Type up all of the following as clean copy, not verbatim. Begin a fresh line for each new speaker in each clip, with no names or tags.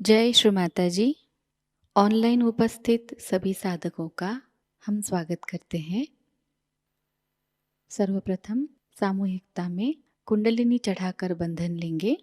जय श्री माताजी। ऑनलाइन उपस्थित सभी साधकों का हम स्वागत करते हैं। सर्वप्रथम सामूहिकता में कुंडलिनी चढ़ाकर बंधन लेंगे।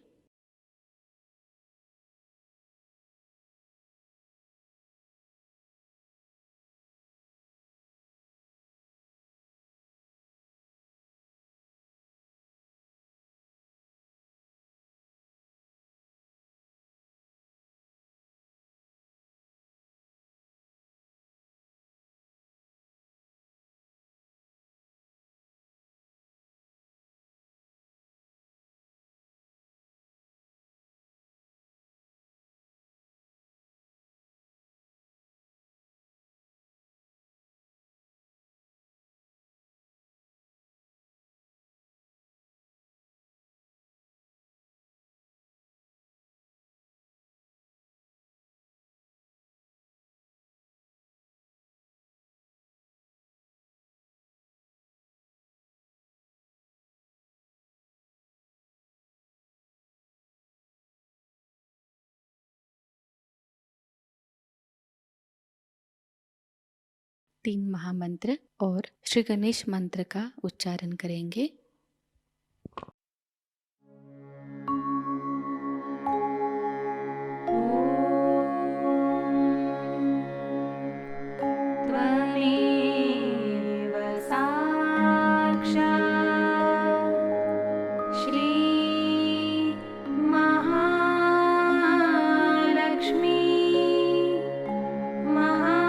तीन महामंत्र और श्री गणेश मंत्र का उच्चारण करेंगे।
त्वमेव साक्षात् श्री महालक्ष्मी महासरस्वती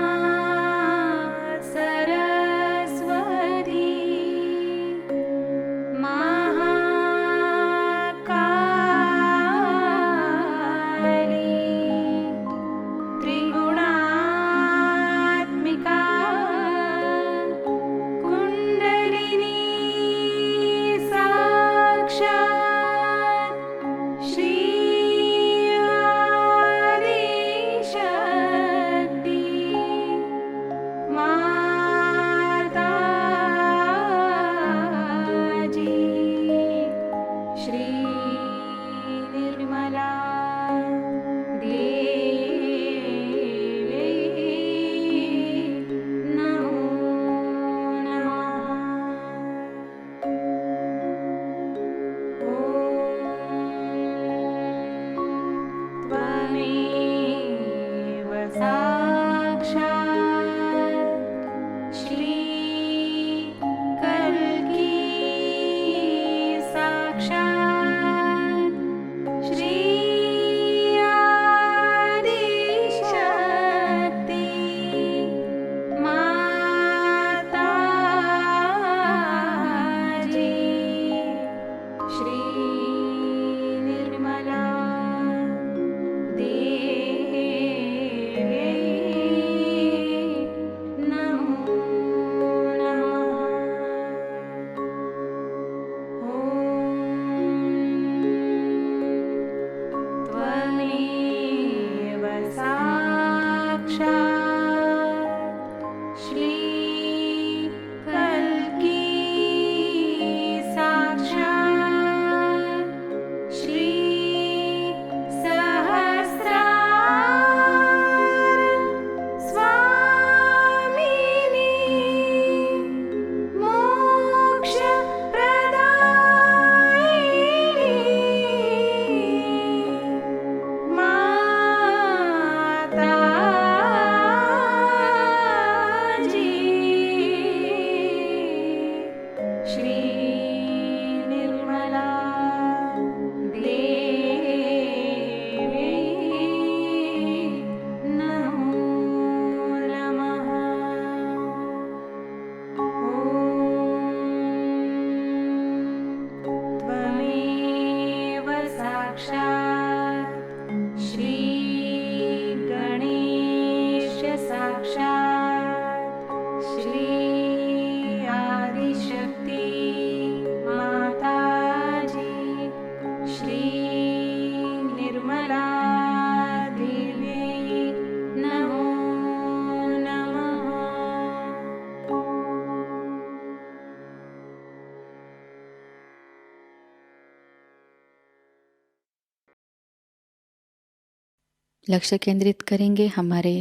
लक्ष्य केंद्रित करेंगे हमारे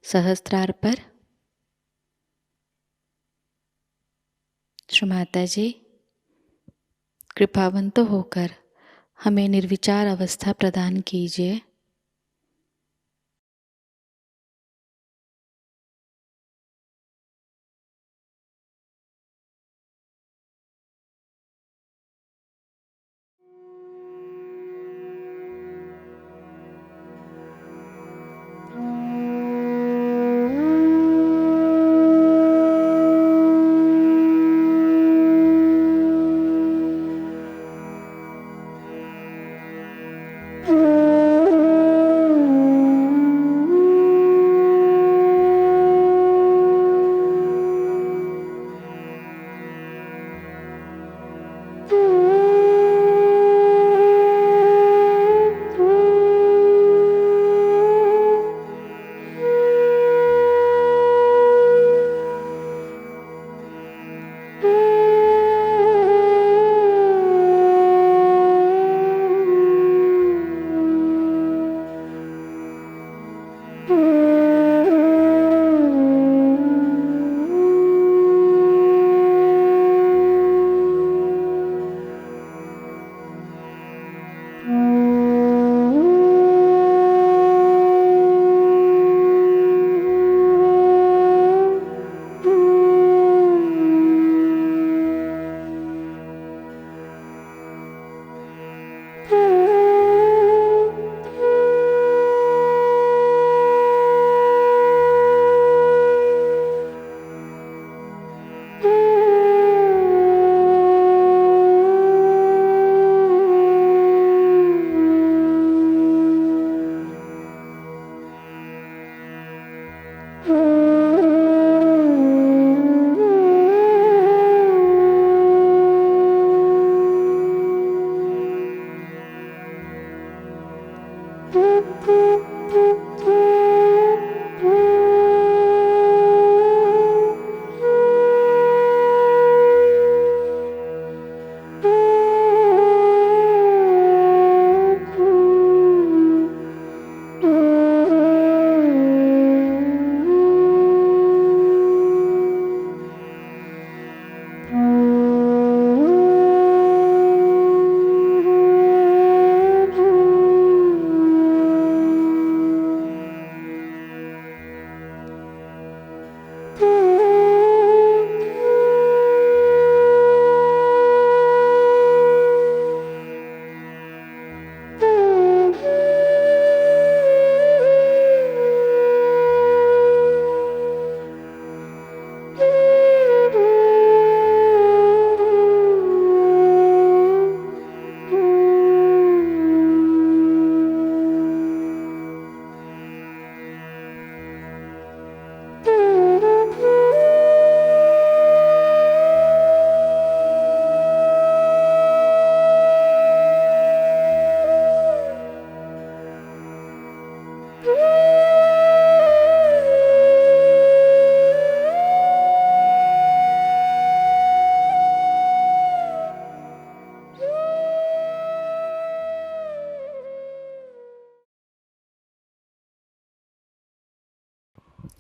सहस्त्रार पर। श्री माताजी, कृपावंत होकर हमें निर्विचार अवस्था प्रदान कीजिए।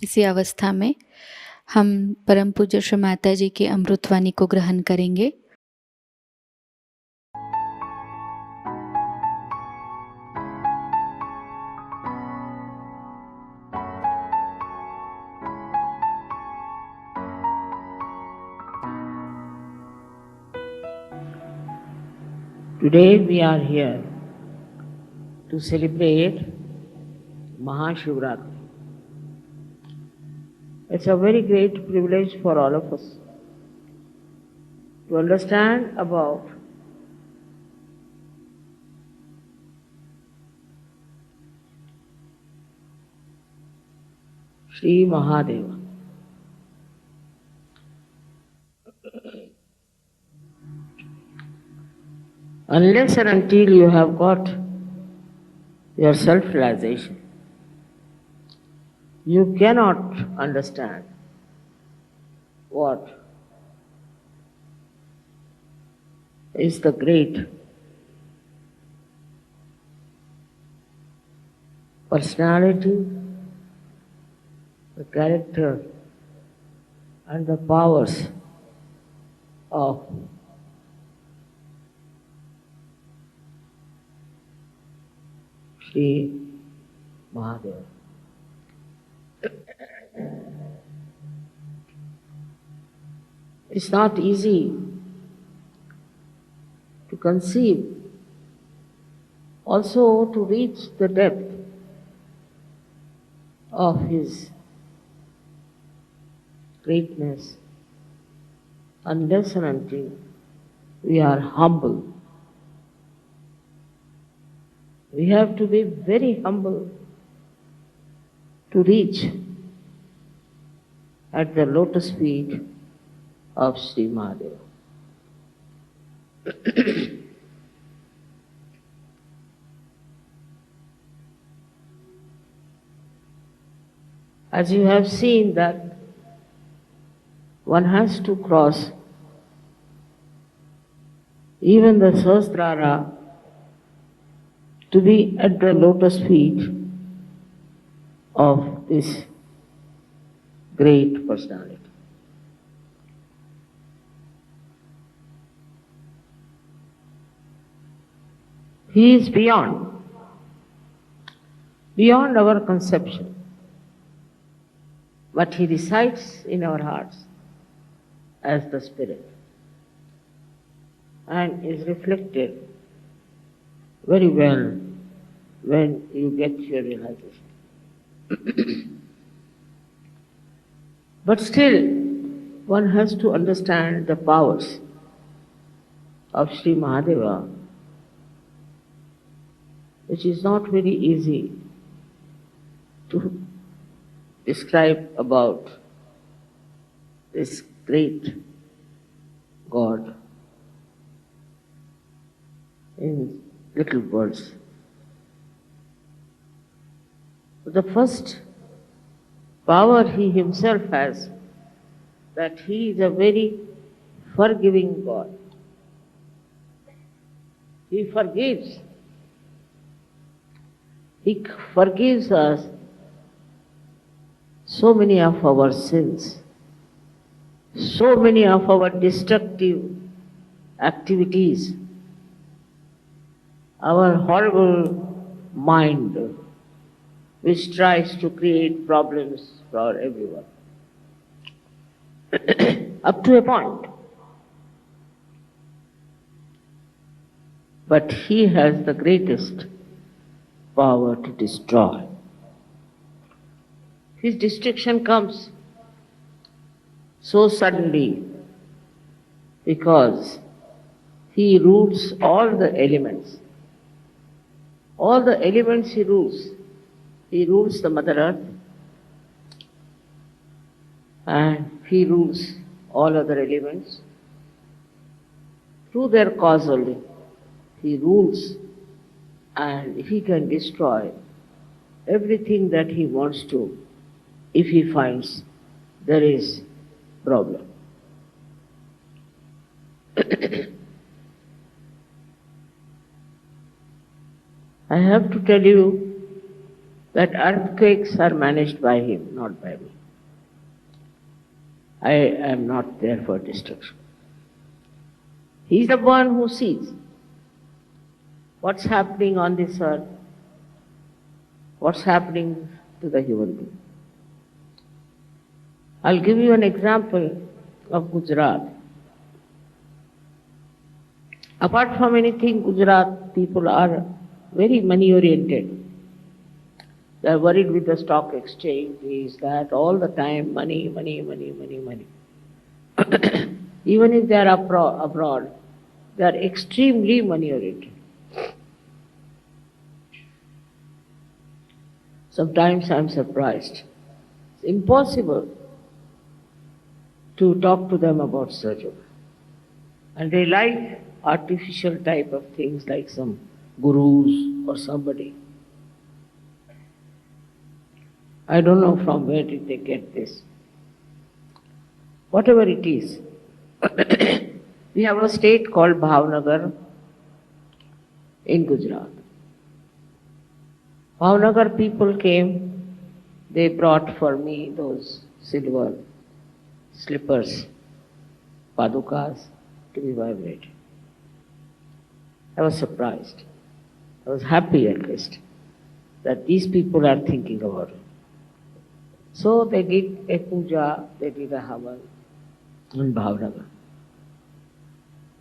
इसी अवस्था में हम परम पूज्य श्री माताजी की अमृतवाणी को ग्रहण करेंगे।
Today we are here to celebrate Mahashivaratri. It's a very great privilege for all of us to understand about Shri Mahadeva. Unless and until you have got your self-realization, you cannot understand what is the great personality, the character, and the powers of Shri Mahadeva. It's not easy to conceive, also to reach the depth of his greatness, unless and until we are humble. We have to be very humble to reach at the lotus feet of Sri Mahadeva. As you have seen that one has to cross even the Sahasrara to be at the lotus feet of this great personality. He is beyond our conception, but he resides in our hearts as the Spirit and is reflected very well when you get your realization. But still, one has to understand the powers of Sri Mahadeva, which is not very easy to describe about this great God in little words. The first power he himself has, that he is a very forgiving God. He forgives. He forgives us so many of our sins, so many of our destructive activities, our horrible mind which tries to create problems for everyone. Up to a point. But he has the greatest power to destroy. His destruction comes so suddenly because he rules all the elements. All the elements he rules. He rules the Mother Earth and he rules all other elements. Through their causal, he rules and he can destroy everything that he wants to if he finds there is problem. I have to tell you that earthquakes are managed by him, not by me. I am not there for destruction. He is the one who sees what's happening on this earth, what's happening to the human being. I'll give you an example of Gujarat. Apart from anything, Gujarat people are very money oriented. They are worried with the stock exchange, is that all the time, money, money, money, money, money. Even if they are abroad, they are extremely money oriented. Sometimes I am surprised. It's impossible to talk to them about Sahajayoga. And they like artificial type of things like some gurus or somebody. I don't know from where did they get this. Whatever it is. We have a state called Bhavnagar in Gujarat. Bhavnagar people came, they brought for me those silver slippers, padukas, to be vibrated. I was surprised. I was happy at least that these people are thinking about it. So they did a puja, they did a havan in Bhavnagar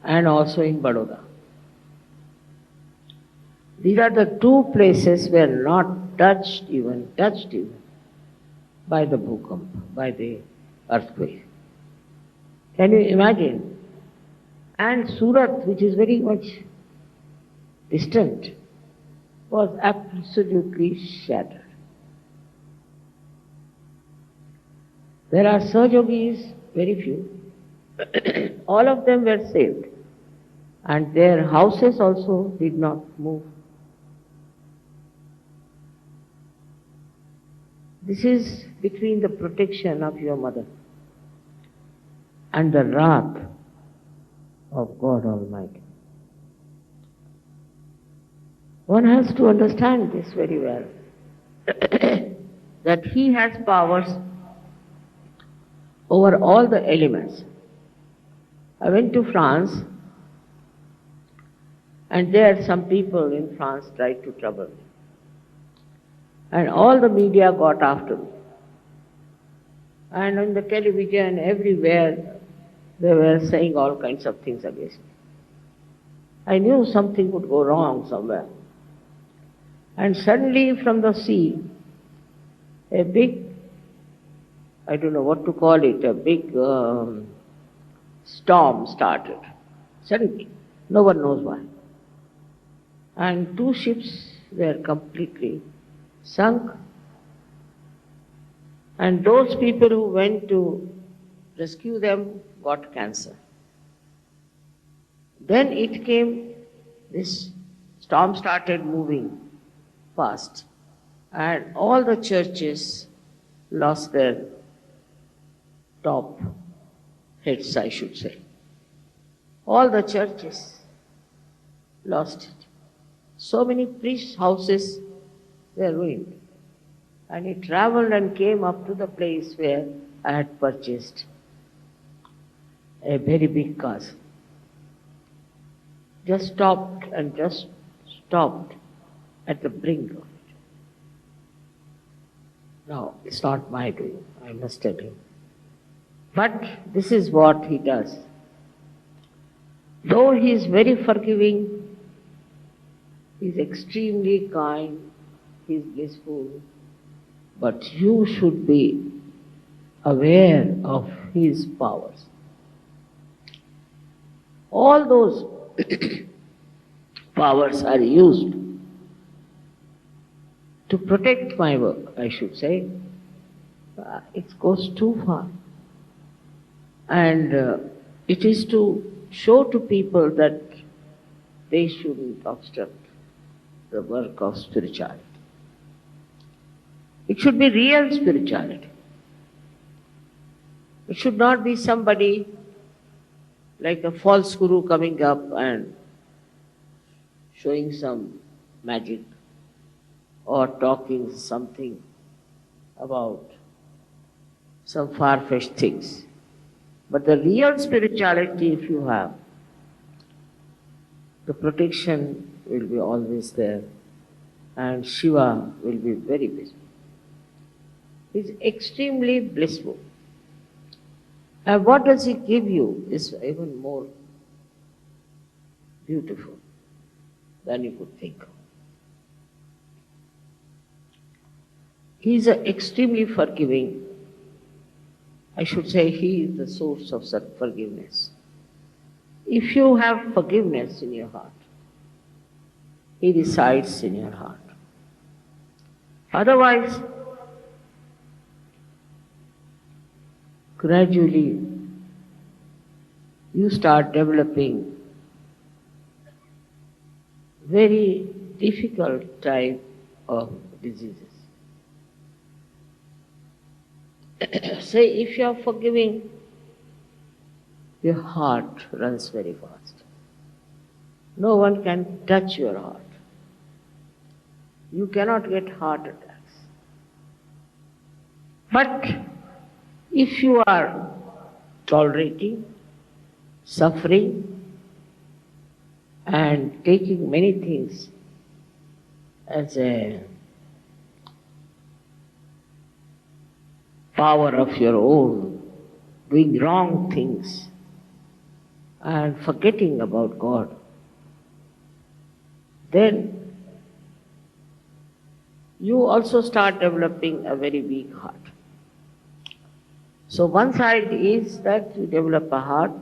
and also in Baroda. These are the two places where not touched even by the bhukamp, by the earthquake. Can you imagine? And Surat, which is very much distant, was absolutely shattered. There are Sahajogis, very few. All of them were saved. And their houses also did not move. This is between the protection of your mother and the wrath of God Almighty. One has to understand this very well, that He has powers over all the elements. I went to France, and there some people in France tried to trouble me. And all the media got after me. And on the television, everywhere, they were saying all kinds of things against me. I knew something would go wrong somewhere. And suddenly from the sea, a big, I don't know what to call it, a big storm started. Suddenly, no one knows why. And two ships were completely sunk. And those people who went to rescue them got cancer. Then it came, this storm started moving fast, and all the churches lost their top heads, I should say. All the churches lost it. So many priests' houses were ruined. And it traveled and came up to the place where I had purchased a very big castle. Just stopped at the brink of it. Now, it's not my doing, I must tell you. But this is what He does. Though He is very forgiving, He is extremely kind, He is blissful, but you should be aware of His powers. All those powers are used to protect my work, I should say. It goes too far. And it is to show to people that they shouldn't obstruct the work of spirituality. It should be real spirituality. It should not be somebody like a false guru coming up and showing some magic or talking something about some far-fetched things. But the real spirituality, if you have, the protection will be always there, and Shiva will be very blissful. He is extremely blissful. And what does He give you is even more beautiful than you could think of. He is extremely forgiving. I should say He is the source of such forgiveness. If you have forgiveness in your heart, He resides in your heart. Otherwise, gradually you start developing very difficult type of diseases. Say, if you are forgiving, your heart runs very fast. No one can touch your heart. you cannot get heart attacks. But if you are tolerating, suffering, and taking many things as a power of your own, doing wrong things, and forgetting about God, then you also start developing a very weak heart. So one side is that you develop a heart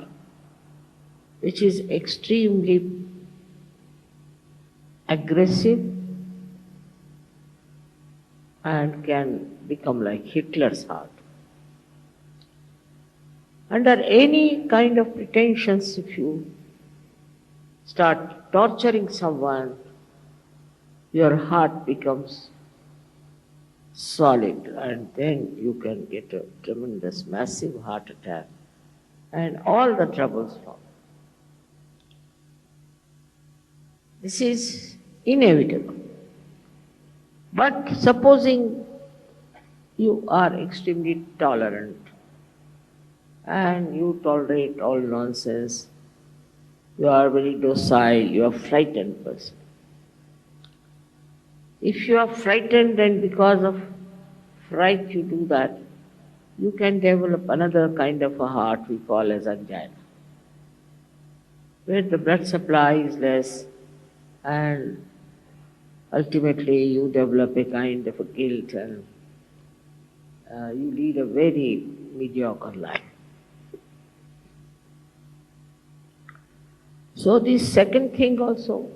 which is extremely aggressive and can become like Hitler's heart. Under any kind of pretensions, if you start torturing someone, your heart becomes solid, and then you can get a tremendous, massive heart attack, and all the troubles follow. This is inevitable. But supposing you are extremely tolerant and you tolerate all nonsense, you are very docile, you are a frightened person. If you are frightened and because of fright you do that, you can develop another kind of a heart we call as angina, where the blood supply is less and ultimately you develop a kind of a guilt and you lead a very mediocre life. So this second thing also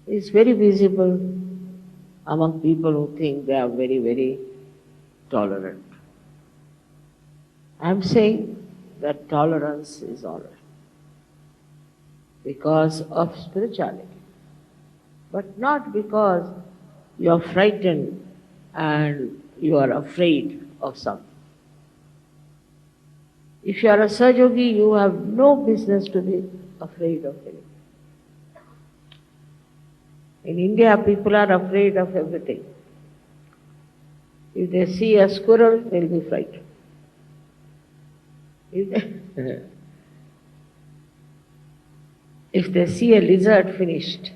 is very visible among people who think they are very, very tolerant. I am saying that tolerance is all right because of spirituality, but not because you are frightened and you are afraid of something. If you are a Sahajayogi, you have no business to be afraid of anything. In India, people are afraid of everything. If they see a squirrel, they'll be frightened. If they see a lizard, finished.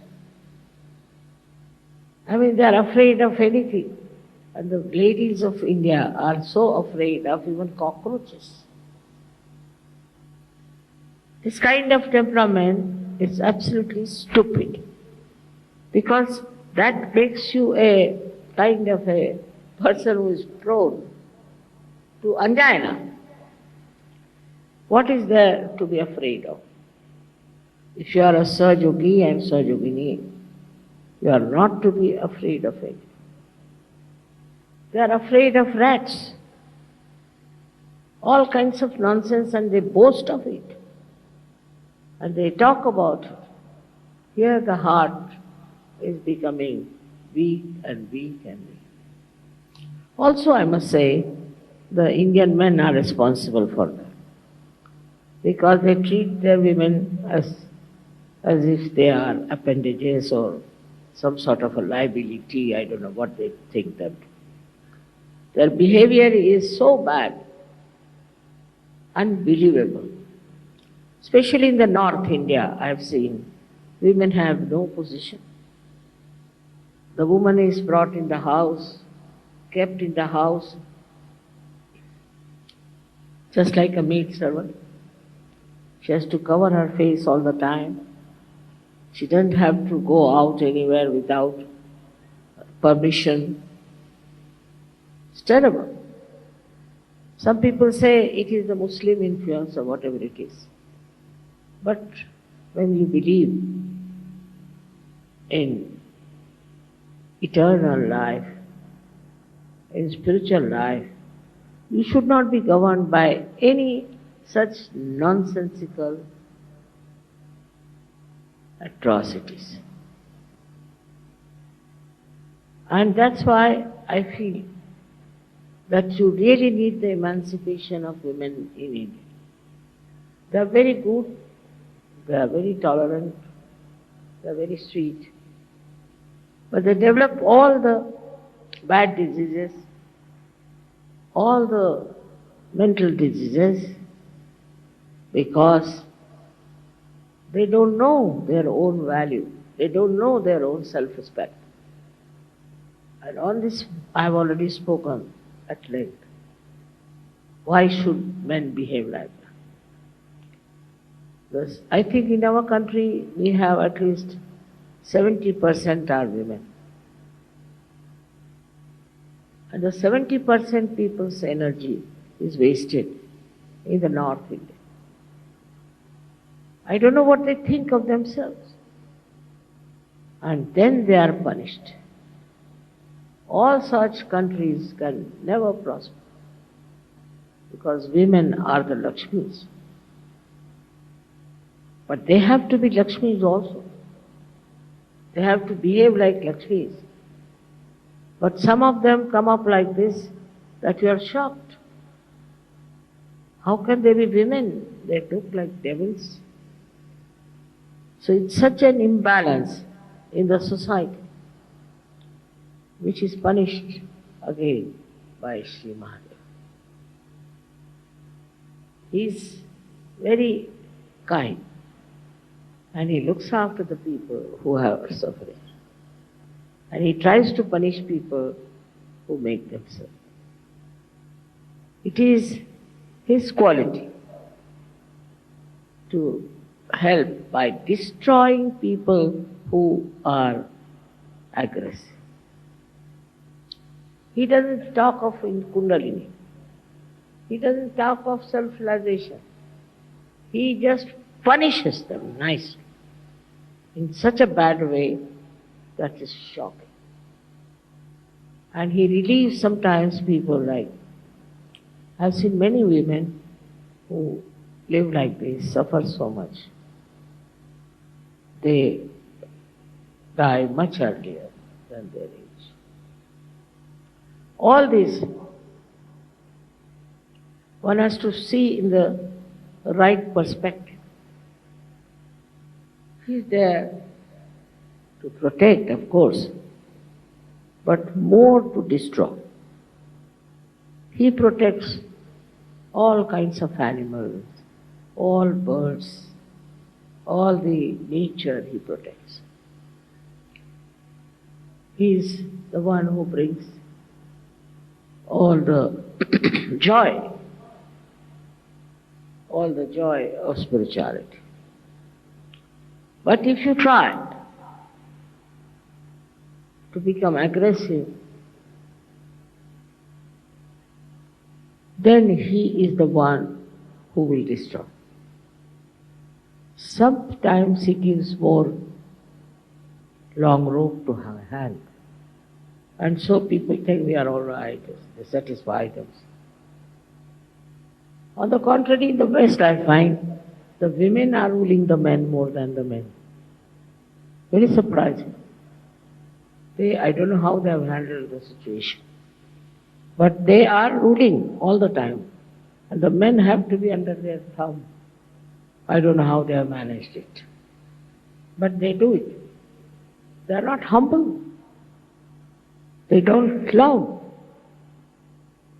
I mean, they are afraid of anything. And the ladies of India are so afraid of even cockroaches. This kind of temperament is absolutely stupid, because that makes you a kind of a person who is prone to angina. What is there to be afraid of? If you are a Sahajayogi and Sahajogini, you are not to be afraid of it. They are afraid of rats, all kinds of nonsense, and they boast of it. And they talk about it. Here the heart is becoming weak and weak and weak. Also, I must say, the Indian men are responsible for that, because they treat their women as if they are appendages or some sort of a liability. I don't know what they think that. Their behavior is so bad, unbelievable. Especially in the North India, I have seen women have no position. The woman is brought in the house, kept in the house, just like a maid servant. She has to cover her face all the time. She doesn't have to go out anywhere without permission. It's terrible. Some people say it is the Muslim influence or whatever it is. But when you believe in eternal life, in spiritual life, you should not be governed by any such nonsensical atrocities. And that's why I feel that you really need the emancipation of women in India. They are very good, they are very tolerant, they are very sweet. But they develop all the bad diseases, all the mental diseases, because they don't know their own value. They don't know their own self-respect. And on this I have already spoken at length. Why should men behave like that? Because I think in our country we have at least 70% are women. And the 70% people's energy is wasted in the North India. I don't know what they think of themselves. And then they are punished. All such countries can never prosper, because women are the Lakshmis. But they have to be Lakshmis also. They have to behave like Lakshmis. But some of them come up like this that you are shocked. How can they be women? They look like devils. So it's such an imbalance in the society, which is punished again by Shri Mahadeva. He is very kind, and he looks after the people who are suffering. And he tries to punish people who make them suffer. It is his quality to help by destroying people who are aggressive. He doesn't talk of in Kundalini. He doesn't talk of self-realization. He just punishes them nicely in such a bad way that is shocking. And he relieves sometimes people like, I've seen many women who live like this, suffer so much. They die much earlier than their age. All this one has to see in the right perspective. He is there to protect, of course, but more to destroy. He protects all kinds of animals, all birds, all the nature he protects. He is the one who brings all the all the joy of spirituality. But if you try to become aggressive, then he is the one who will destroy. Sometimes he gives more long rope to have a hand. And so people think we are all right, they satisfy themselves. On the contrary, in the West I find the women are ruling the men more than the men. Very surprising. I don't know how they have handled the situation. But they are ruling all the time. And the men have to be under their thumb. I don't know how they have managed it. But they do it. They are not humble. They don't love.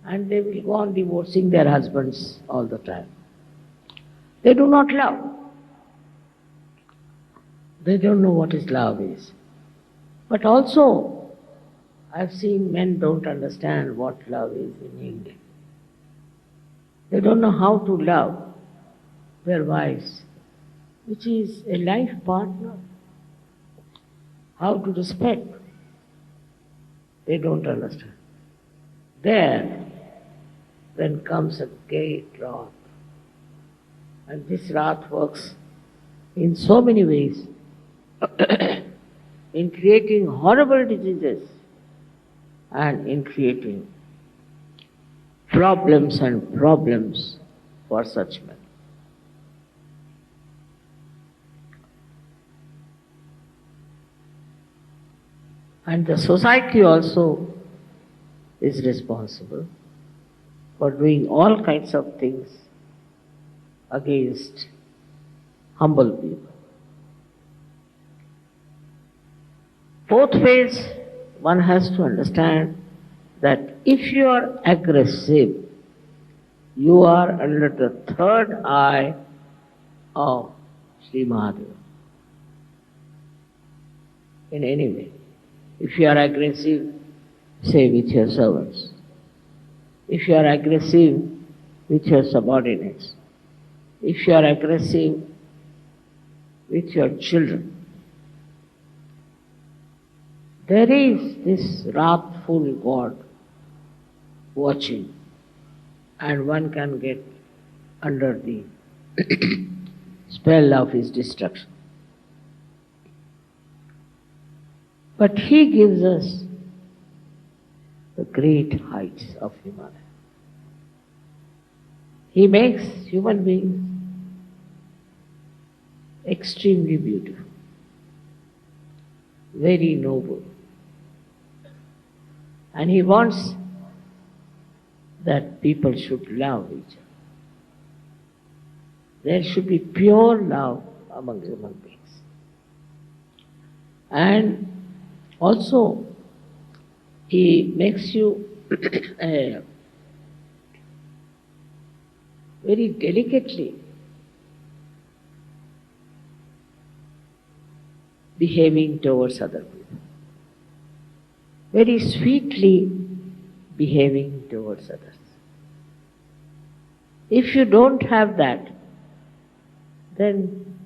And they will go on divorcing their husbands all the time. They do not love. They don't know what is love is. But also, I've seen men don't understand what love is in India. They don't know how to love their wives, which is a life partner. How to respect. They don't understand. There, then comes a great wrath. And this wrath works in so many ways, in creating horrible diseases and in creating problems and problems for such men. And the society also is responsible for doing all kinds of things against humble people. Both ways, one has to understand that if you are aggressive, you are under the third eye of Shri Mahadeva. In any way. If you are aggressive, say with your servants. If you are aggressive with your subordinates. If you are aggressive with your children. There is this wrathful God watching, and one can get under the spell of his destruction. But he gives us the great heights of Himalaya. He makes human beings extremely beautiful, very noble. And he wants that people should love each other. There should be pure love among human beings. And also, he makes you very delicately behaving towards other people, very sweetly behaving towards others. If you don't have that, then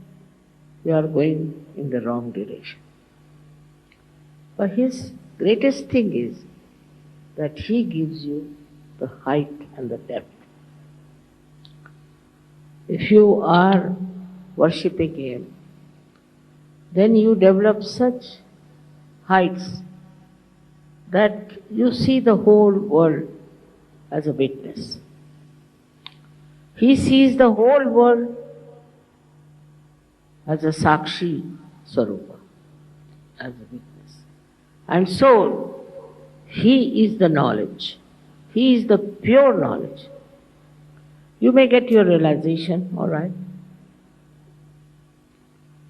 you are going in the wrong direction. But his greatest thing is that he gives you the height and the depth. If you are worshipping him, then you develop such heights that you see the whole world as a witness. He sees the whole world as a Sakshi Swarupa, as a witness. And so, he is the knowledge. He is the pure knowledge. You may get your realization, all right?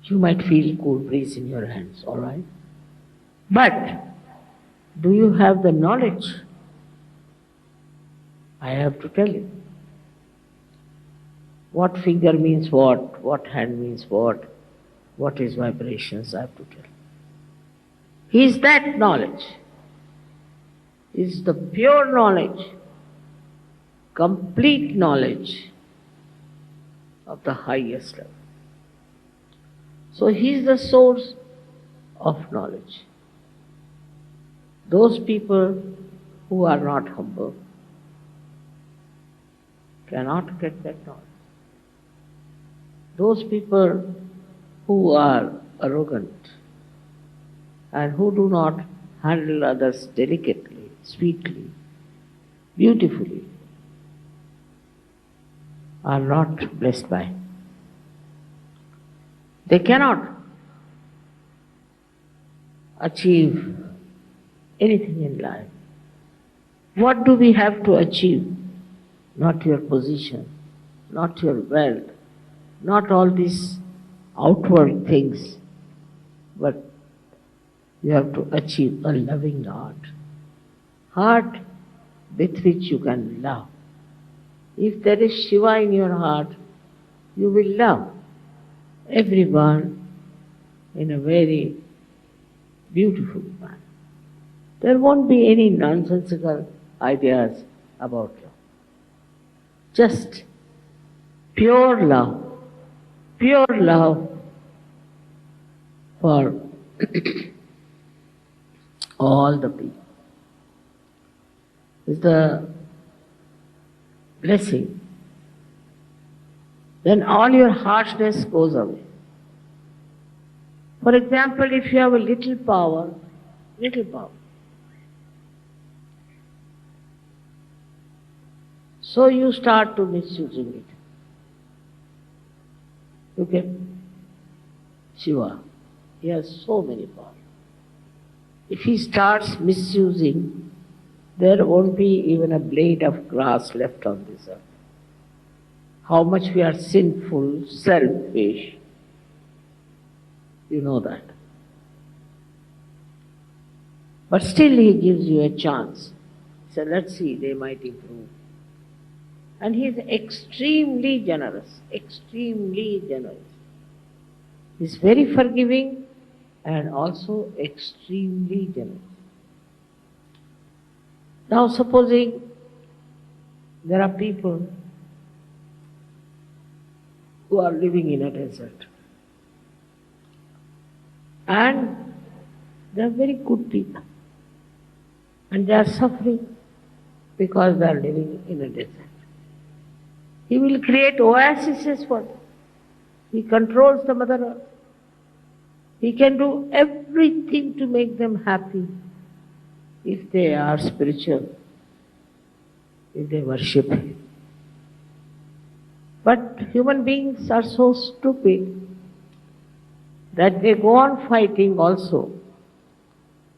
You might feel cool breeze in your hands, all right? But, do you have the knowledge? I have to tell you. What finger means what hand means what is vibrations, I have to tell you. He is that knowledge. He is the pure knowledge, complete knowledge of the highest level. So he is the source of knowledge. Those people who are not humble cannot get that knowledge. Those people who are arrogant and who do not handle others delicately, sweetly, beautifully, are not blessed by him. They cannot achieve anything in life. What do we have to achieve? Not your position, not your wealth, not all these outward things, but you have to achieve a loving heart with which you can love. If there is Shiva in your heart, you will love everyone in a very beautiful manner. There won't be any nonsensical ideas about love. Just pure love for all the people is the blessing. Then all your harshness goes away. For example, if you have a little power, so you start to misusing it. Look at Shiva. He has so many powers. If he starts misusing, there won't be even a blade of grass left on this earth. How much we are sinful, selfish, you know that. But still he gives you a chance. So let's see, they might improve. And he is extremely generous, extremely generous. He is very forgiving and also extremely generous. Now supposing there are people who are living in a desert and they are very good people and they are suffering because they are living in a desert. He will create oases for them. He controls the Mother Earth. He can do everything to make them happy if they are spiritual, if they worship Him. But human beings are so stupid that they go on fighting also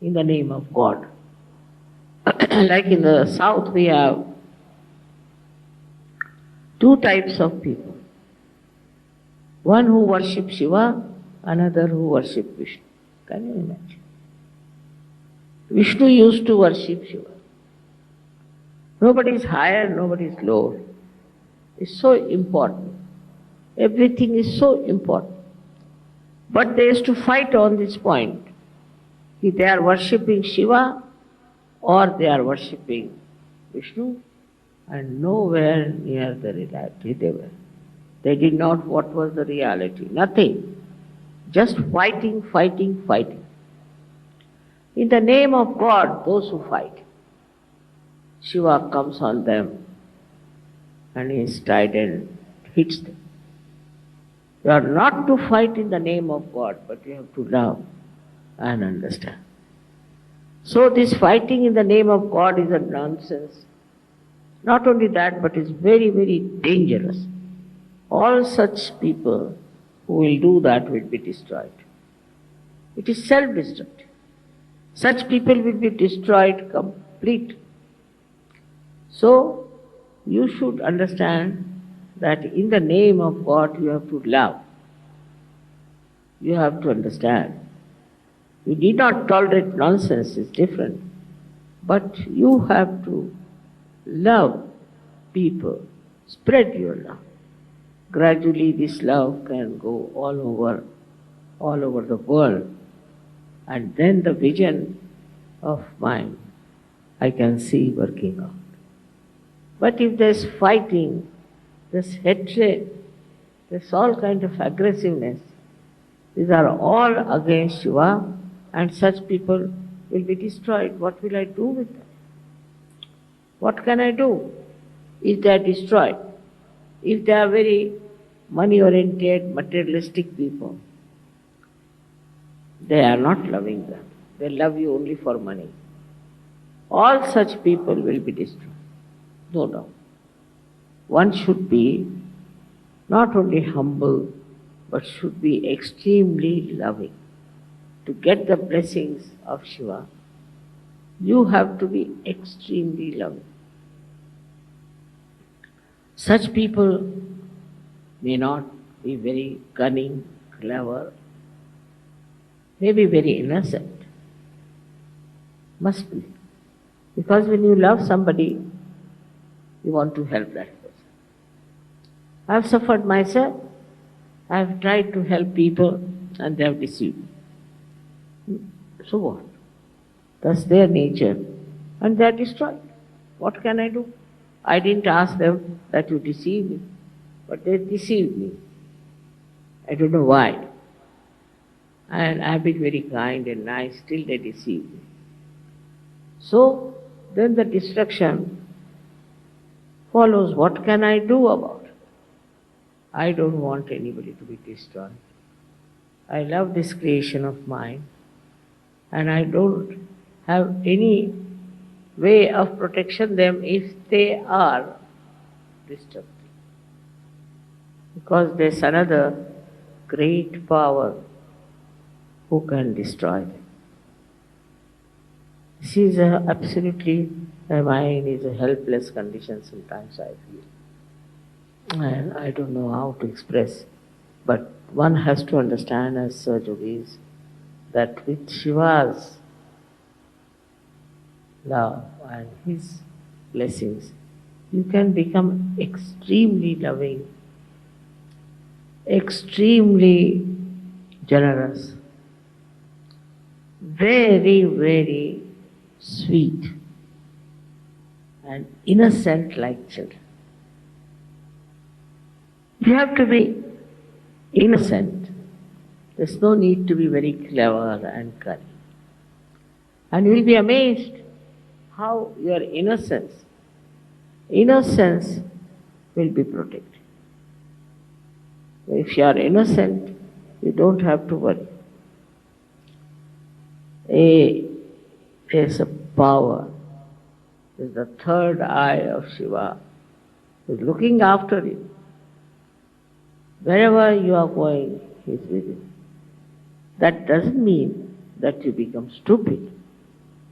in the name of God. Like in the south we have two types of people. One who worship Shiva, another who worship Vishnu. Can you imagine? Vishnu used to worship Shiva. Nobody is higher, nobody is lower. It's so important. Everything is so important. But they used to fight on this point. If they are worshipping Shiva or they are worshipping Vishnu, and nowhere near the reality they were. They did not what was the reality. Nothing. Just fighting, fighting, fighting. In the name of God, those who fight, Shiva comes on them and his trident hits them. You are not to fight in the name of God, but you have to love and understand. So this fighting in the name of God is a nonsense. Not only that, but it's very, very dangerous. All such people who will do that will be destroyed. It is self-destructive. Such people will be destroyed completely. So, you should understand that in the name of God you have to love. You have to understand. You need not tolerate nonsense, it's different. But you have to love people, spread your love. Gradually this love can go all over the world. And then the vision of mine I can see working out. But if there's fighting, there's hatred, there's all kind of aggressiveness, these are all against Shiva, and such people will be destroyed. What will I do with them? What can I do if they are destroyed? If they are very money-oriented, materialistic people, they are not loving them. They love you only for money. All such people will be destroyed. No doubt. One should be not only humble, but should be extremely loving. To get the blessings of Shiva, you have to be extremely loving. Such people may not be very cunning, clever, may be very innocent. Must be. Because when you love somebody, you want to help that person. I have suffered myself. I have tried to help people and they have deceived me. So what? That's their nature. And they are destroyed. What can I do? I didn't ask them that you deceive me, but they deceived me. I don't know why. And I have been very kind and nice, still they deceive me. So then the destruction follows. What can I do about it? I don't want anybody to be destroyed. I love this creation of mine, and I don't have any way of protection them if they are destructive. Because there's another great power who can destroy them. This is absolutely, my mind is a helpless condition sometimes I feel. And I don't know how to express. But one has to understand as Sahaja yogis that with Shiva's love and His blessings, you can become extremely loving, extremely generous, very, very sweet and innocent like children. You have to be innocent. There's no need to be very clever and cunning. And you'll be amazed how your innocence will be protected. If you are innocent, you don't have to worry. There's a power. There's the third eye of Shiva who is looking after you. Wherever you are going, He is with you. That doesn't mean that you become stupid.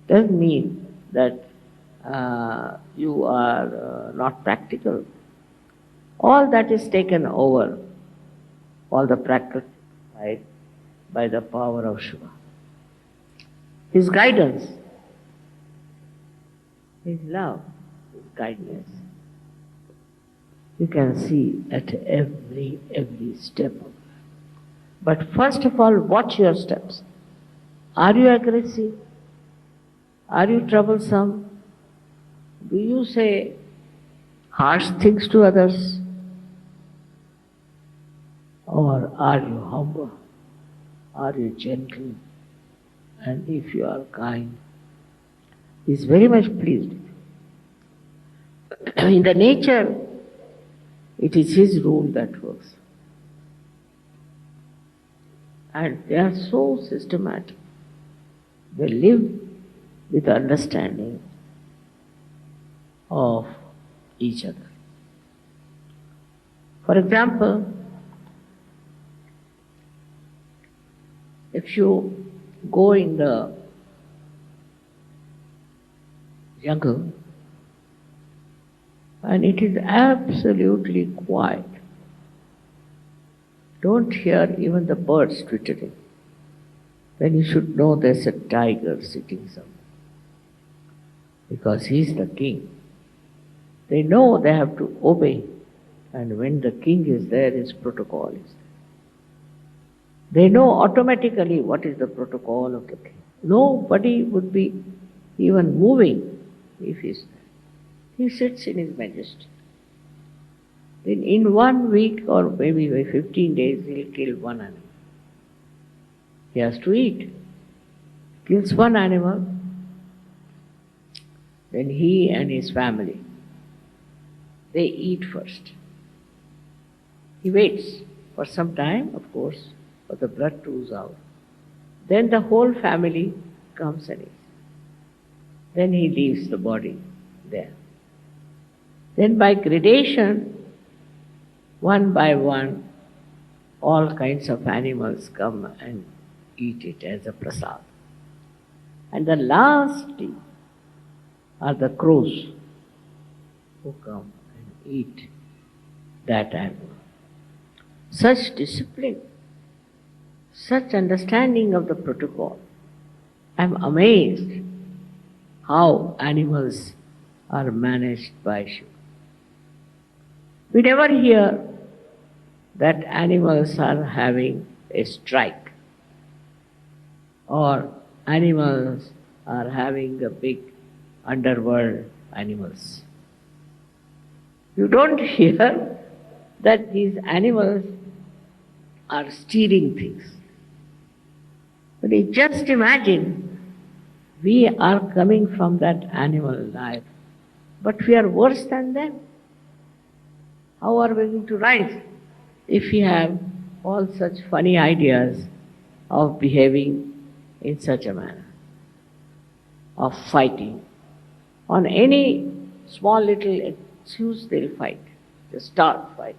Doesn't mean that you are not practical. All that is taken over, all the practical side, by the power of Shiva. His guidance, His love, His kindness, you can see at every step. But first of all, watch your steps. Are you aggressive? Are you troublesome? Do you say harsh things to others? Or are you humble? Are you gentle? And if you are kind, He is very much pleased with you. In the nature, it is His rule that works. And they are so systematic. They live with understanding of each other. For example, if you go in the jungle and it is absolutely quiet, don't hear even the birds twittering, then you should know there's a tiger sitting somewhere. Because he's the king. They know they have to obey, and when the king is there, his protocol is there. They know automatically what is the protocol of the king. Nobody would be even moving if he's there. He sits in his majesty. Then in 1 week or maybe by 15 days, he'll kill one animal. He has to eat. Kills one animal, then he and his family, they eat first. He waits for some time, of course, for the blood to ooze out. Then the whole family comes and eats. Then he leaves the body there. Then by gradation, one by one, all kinds of animals come and eat it as a prasad. And the last tea are the crows who come and eat that animal. Such discipline, such understanding of the protocol. I'm amazed how animals are managed by Shiva. We never hear that animals are having a strike or animals are having a big underworld animals. You don't hear that these animals are stealing things. But you just imagine, we are coming from that animal life, but we are worse than them. How are we going to rise if we have all such funny ideas of behaving in such a manner, of fighting? On any small little excuse they'll fight, they start fighting.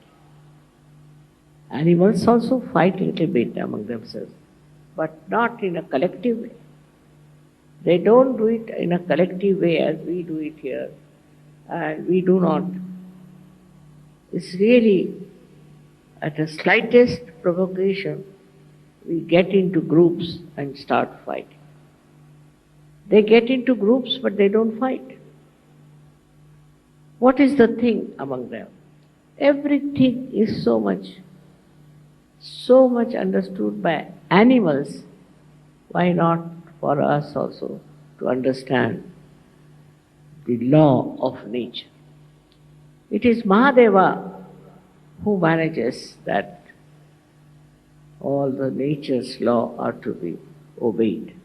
Animals also fight a little bit among themselves, but not in a collective way. They don't do it in a collective way as we do it here, and we do not. It's really, at the slightest provocation, we get into groups and start fighting. They get into groups, but they don't fight. What is the thing among them? Everything is so much understood by animals. Why not for us also to understand the law of nature? It is Mahadeva who manages that all the nature's law are to be obeyed.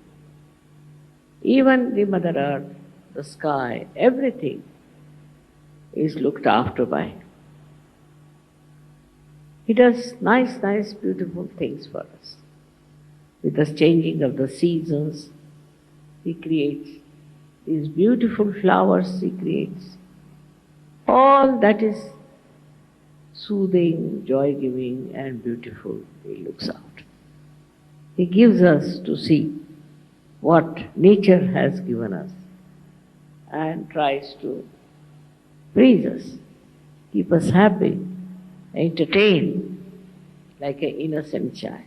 Even the Mother Earth, the sky, everything is looked after by him. He does nice, beautiful things for us. With the changing of the seasons, he creates these beautiful flowers, he creates. All that is soothing, joy-giving and beautiful, he looks out. He gives us to see what nature has given us and tries to please us, keep us happy, entertain like an innocent child.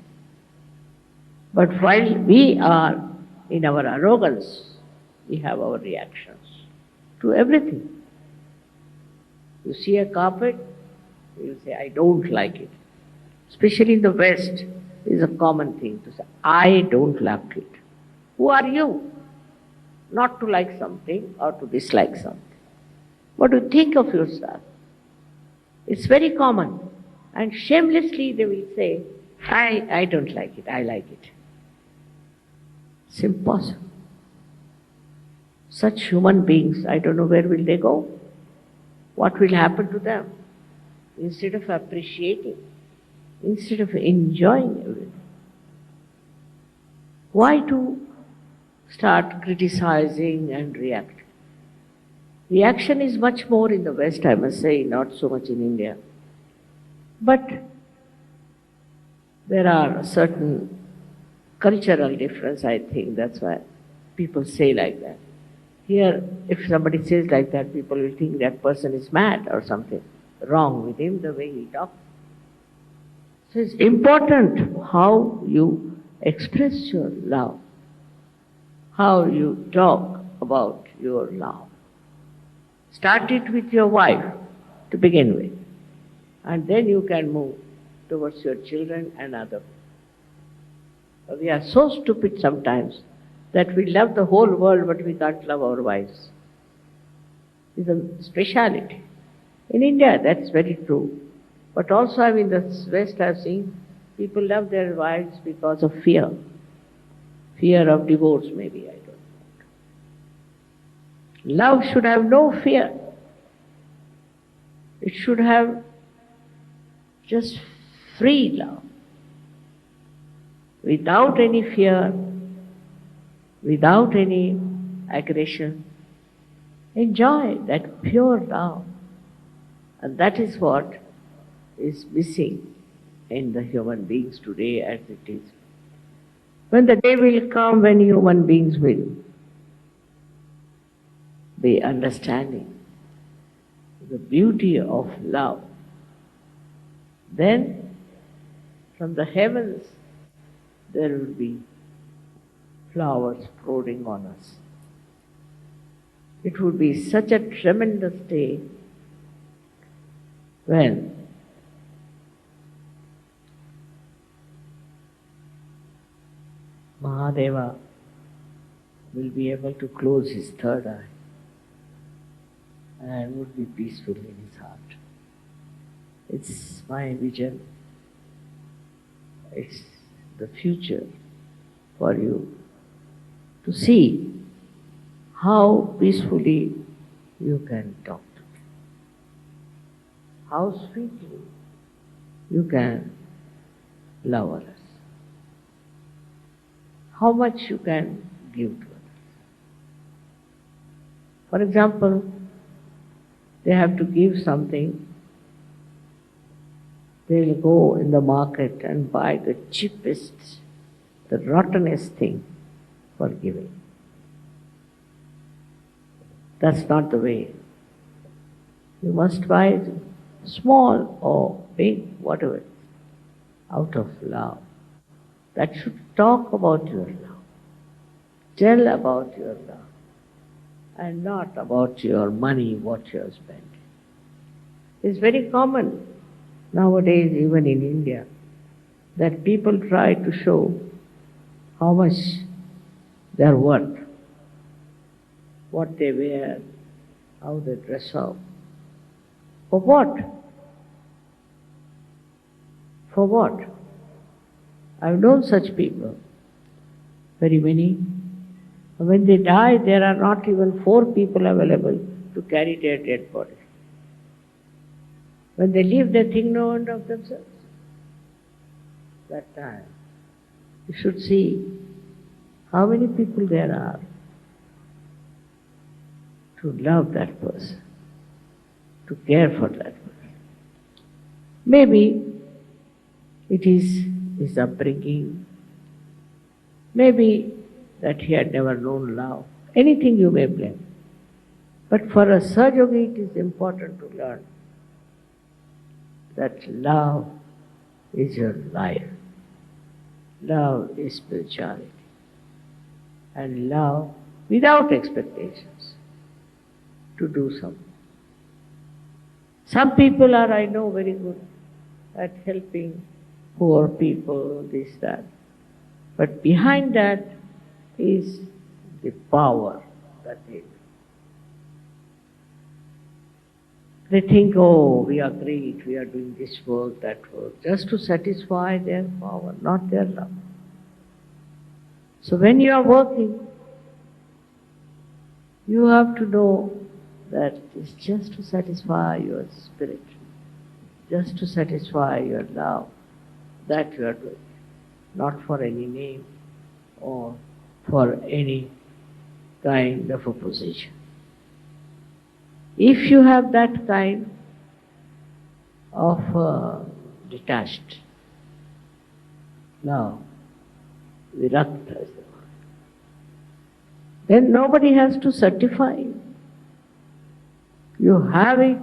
But while we are in our arrogance, we have our reactions to everything. You see a carpet, you say, I don't like it. Especially in the West, it is a common thing to say, I don't like it. Who are you not to like something or to dislike something? What do you think of yourself? It's very common. And shamelessly they will say, I don't like it, I like it. It's impossible. Such human beings, I don't know where will they go. What will happen to them? Instead of appreciating, instead of enjoying everything. Why to start criticizing and reacting? Reaction is much more in the West, I must say, not so much in India. But there are certain cultural difference, I think, that's why people say like that. Here, if somebody says like that, people will think that person is mad or something wrong with him, the way he talks. So it's important how you express your love, how you talk about your love. Start it with your wife to begin with, and then you can move towards your children and others. We are so stupid sometimes that we love the whole world but we can't love our wives. It's a speciality. In India that's very true. But also in the West I've seen people love their wives because of fear. Fear of divorce maybe, I don't know. Love should have no fear. It should have just free love. Without any fear, without any aggression. Enjoy that pure love. And that is what is missing in the human beings today as it is. When the day will come when human beings will be understanding the beauty of love, then from the heavens there will be flowers pouring on us. It would be such a tremendous day when Mahadeva will be able to close his third eye and would be peaceful in his heart. It's my vision. It's the future for you to see how peacefully you can talk to me, how sweetly you can love others, how much you can give to others. For example, they have to give something, they'll go in the market and buy the cheapest, the rottenest thing for giving. That's not the way. You must buy it small or big, whatever, out of love. That should talk about your love. Tell about your love and not about your money, what you have spent. It's very common nowadays, even in India, that people try to show how much they are worth, what they wear, how they dress up. For what? For what? I've known such people, very many. When they die, there are not even 4 people available to carry their dead body. When they leave, they think no one of themselves. That time, you should see how many people there are to love that person, to care for that person. Maybe it is his upbringing, maybe that he had never known love. Anything you may blame. But for a Sahajayogi, it is important to learn that love is your life. Love is spirituality. And love without expectations to do something. Some people are, I know, very good at helping poor people, this, that. But behind that is the power that they do. They think, oh, we are great, we are doing this work, that work, just to satisfy their power, not their love. So when you are working, you have to know that it's just to satisfy your spirit, just to satisfy your love, that you are doing, not for any name or for any kind of a position. If you have that kind of detached love, virakta is the word, then nobody has to certify you. You have it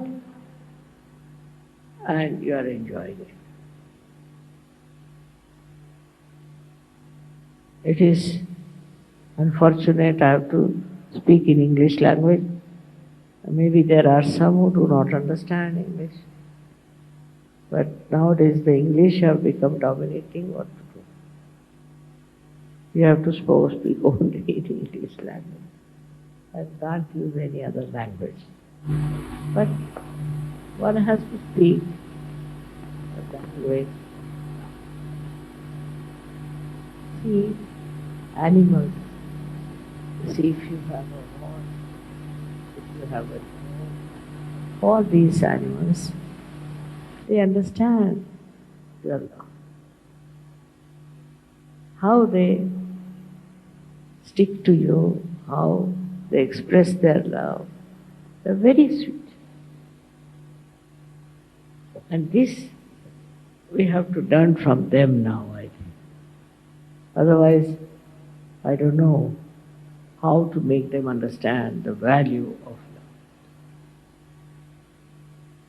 and you are enjoying it. It is unfortunate I have to speak in English language. Maybe there are some who do not understand English. But nowadays the English have become dominating. What to do? You have to speak only in English language and can't use any other language. But one has to speak the language. See animals. See if you have a horse, if you have a dog. All these animals, they understand your love. How they stick to you, how they express their love. They're very sweet. And this we have to learn from them now, I think. Otherwise, I don't know how to make them understand the value of love.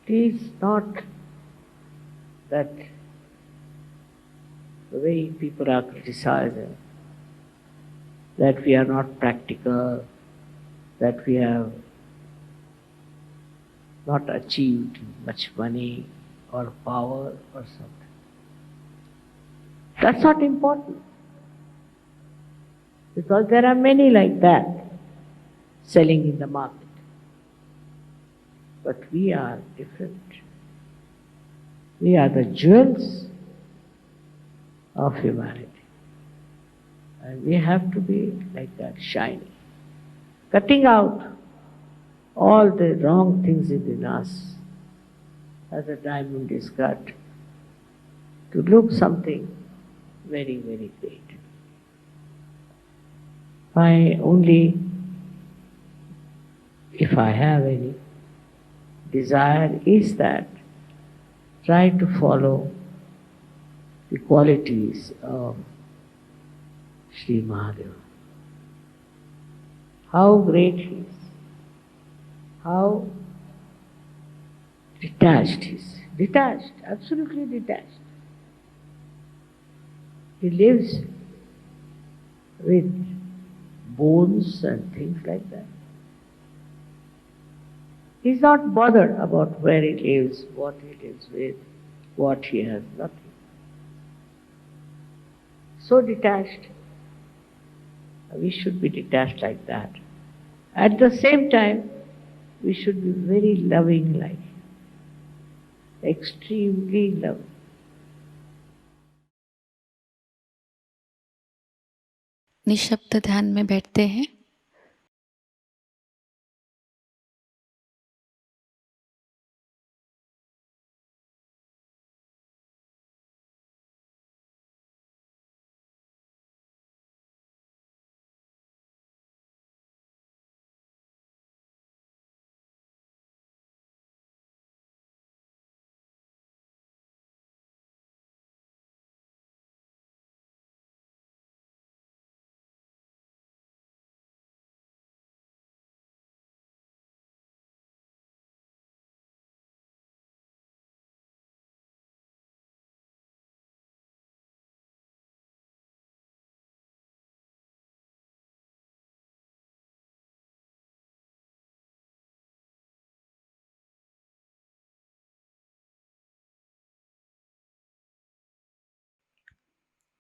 It is not that the way people are criticizing, that we are not practical, that we have not achieved much money or power or something. That's not important. Because there are many like that selling in the market. But we are different. We are the jewels of humanity. And we have to be like that, shiny. Cutting out all the wrong things within us as a diamond is cut to look something very, very great. My only, if I have any, desire is that try to follow the qualities of Shri Mahadeva. How great he is, how detached he is. Detached, absolutely detached. He lives with bones and things like that. He's not bothered about where he lives, what he lives with, what he has, nothing. So detached. We should be detached like that. At the same time, we should be very loving like him, extremely loving.
निशब्द ध्यान में बैठते हैं।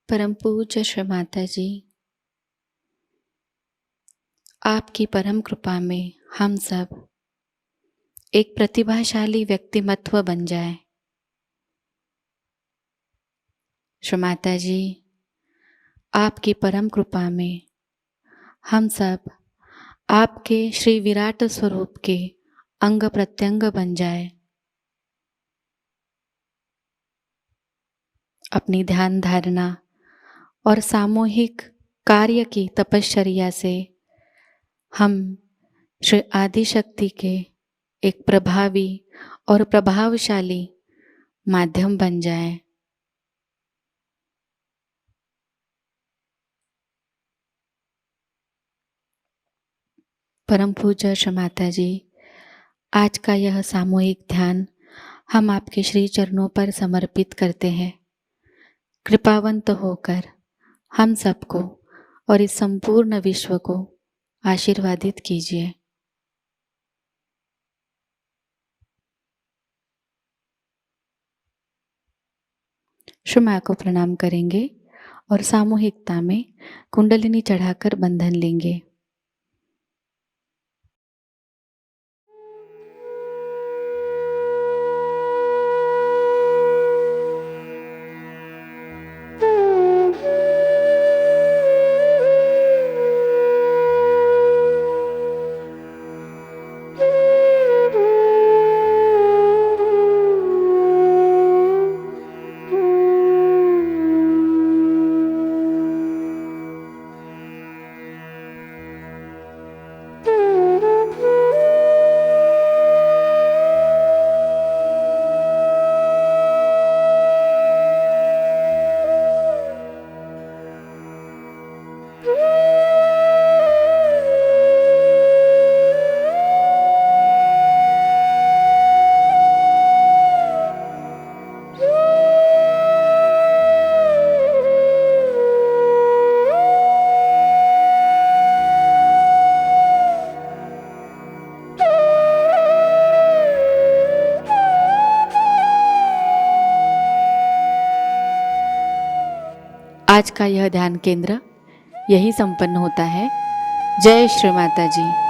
परम पूज्य श्री माता जी, आपकी परम कृपा में हम सब एक प्रतिभाशाली व्यक्तिमत्व बन जाए। श्री माता जी, आपकी परम कृपा में हम सब आपके श्री विराट स्वरूप के अंग प्रत्यंग बन जाए। अपनी ध्यान धारणा और सामूहिक कार्य की तपश्चर्या से हम श्री आदिशक्ति के एक प्रभावी और प्रभावशाली माध्यम बन जाएं। परम पूज्य श्री माता जी, आज का यह सामूहिक ध्यान हम आपके श्री चरणों पर समर्पित करते हैं। कृपावंत होकर हम सबको और इस संपूर्ण विश्व को आशीर्वादित कीजिए। श्री माँ को प्रणाम करेंगे और सामूहिकता में कुंडलिनी चढ़ाकर बंधन लेंगे। आज का यह ध्यान केंद्र यही संपन्न होता है। जय श्री माता जी।